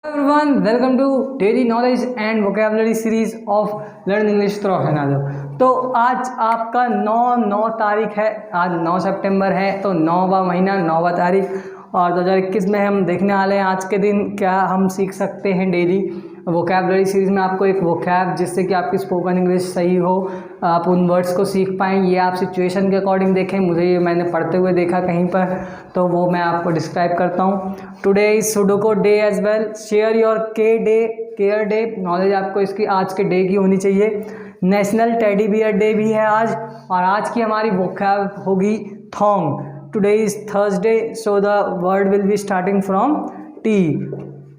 everyone, welcome to Daily Knowledge and Vocabulary Series of Learn English through Ahsanado। तो आज आपका 9 तारीख है, आज 9 सितंबर है, तो 9वां महीना 9वां तारीख और 2021 में हम देखने वाले हैं आज के दिन क्या हम सीख सकते हैं डेली वोकैबलरी सीरीज़ में। आपको एक वोकैब जिससे कि आपकी स्पोकन इंग्लिश सही हो, आप उन वर्ड्स को सीख पाएँ। ये आप सिचुएशन के अकॉर्डिंग देखें, मुझे ये मैंने पढ़ते हुए देखा कहीं पर, तो वो मैं आपको डिस्क्राइब करता हूँ। Today is sudoku day as well. Share your care day, knowledge आपको इसकी आज के डे की होनी चाहिए। नेशनल टेडी बियर डे भी है आज, और आज की हमारी वोकैब होगी throng. Today is Thursday, so the word will be starting from T.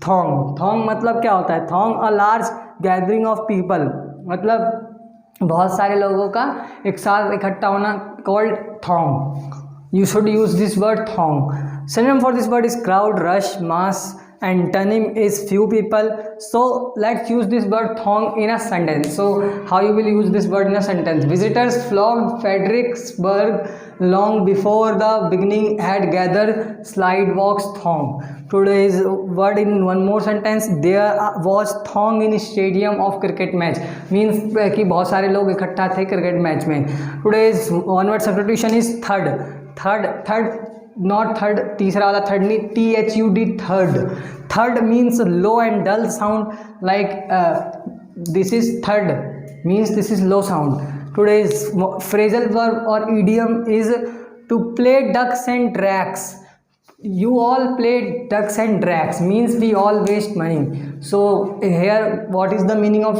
Throng, throng मतलब क्या होता है? Throng a large gathering of people, मतलब बहुत सारे लोगों का एक साथ इकट्ठा होना, called throng. You should use this word throng. Synonym for this word is crowd, rush, mass, and tonym is few people. So let's use this word thong in a sentence. So how you will use this word in a sentence? Visitors flocked Fredericksburg long before the beginning had gathered sidewalks thong. Today's word in one more sentence, there was thong in stadium of cricket match, means कि बहुत सारे लोग इकट्ठा थे cricket match में। Today's one word substitution is third, not third, तीसरा वाला third नहीं, THUD, third. Third means low and dull sound, like this is third means this is low sound. Today's phrasal verb और idiom is to play ducks and drakes. You all play ducks and drakes means we all waste money. So here what is the meaning of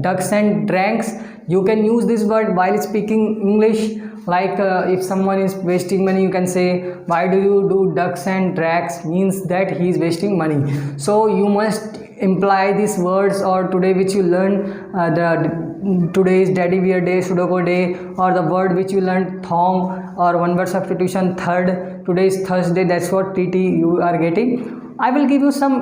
ducks and drakes? You can use this word while speaking English, like if someone is wasting money, you can say why do you do ducks and drakes, means that he is wasting money. So you must imply these words, or today which you learn, today is daddy bear day, sudoku day, or the word which you learned thong, or one word substitution third. Today is Thursday, that's what TT you are getting. I will give you some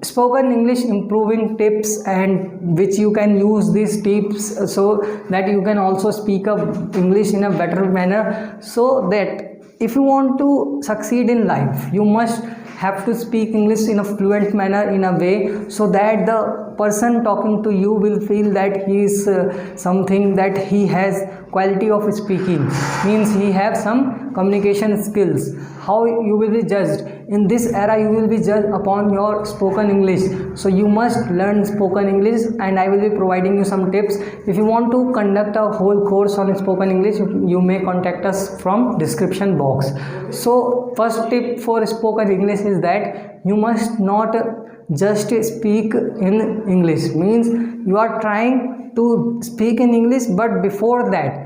spoken English improving tips, and which you can use these tips so that you can also speak up English in a better manner, so that if you want to succeed in life, you must have to speak English in a fluent manner, in a way so that the person talking to you will feel that he is something, that he has quality of speaking, means he have some communication skills. How you will be judged in this era? You will be judged upon your spoken English, so you must learn spoken English, and I will be providing you some tips. If you want to conduct a whole course on spoken English, you may contact us from description box. So first tip for spoken English is that you must not just speak in English, means you are trying to speak in English, but before that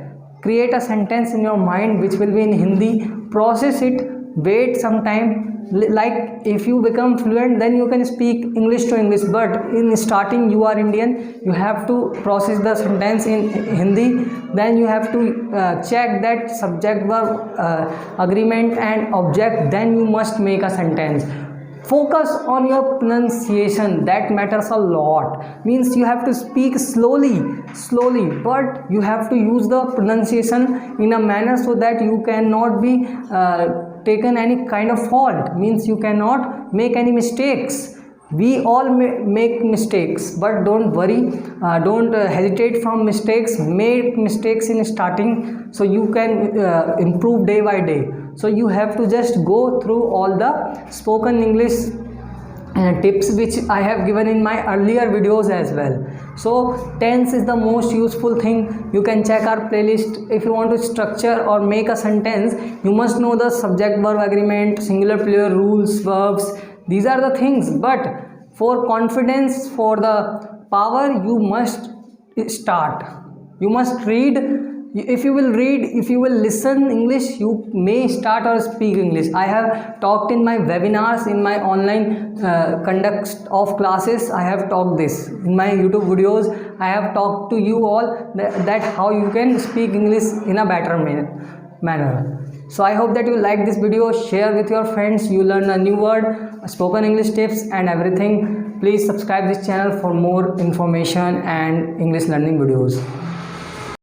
create a sentence in your mind which will be in Hindi, process it, wait some time. Like if you become fluent, then you can speak English to English, but in starting you are Indian, you have to process the sentence in Hindi, then you have to check that subject verb agreement and object, then you must make a sentence. Focus on your pronunciation, that matters a lot, means you have to speak slowly, but you have to use the pronunciation in a manner so that you cannot be taken any kind of fault, means you cannot make any mistakes. We all make mistakes, but don't worry, don't hesitate from mistakes. Make mistakes in starting so you can improve day by day. So you have to just go through all the spoken English tips which I have given in my earlier videos as well. So tense is the most useful thing. You can check our playlist. If you want to structure or make a sentence, you must know the subject verb agreement, singular plural rules, verbs. These are the things, but for confidence, for the power, you must start. You must read. If you will read, if you will listen English, you may start or speak English. I have talked in my webinars, in my online conduct of classes, I have talked this in my YouTube videos. I have talked to you all that how you can speak English in a better manner. So I hope that you like this video, share with your friends, you learn a new word, spoken English tips and everything. Please subscribe this channel for more information and English learning videos.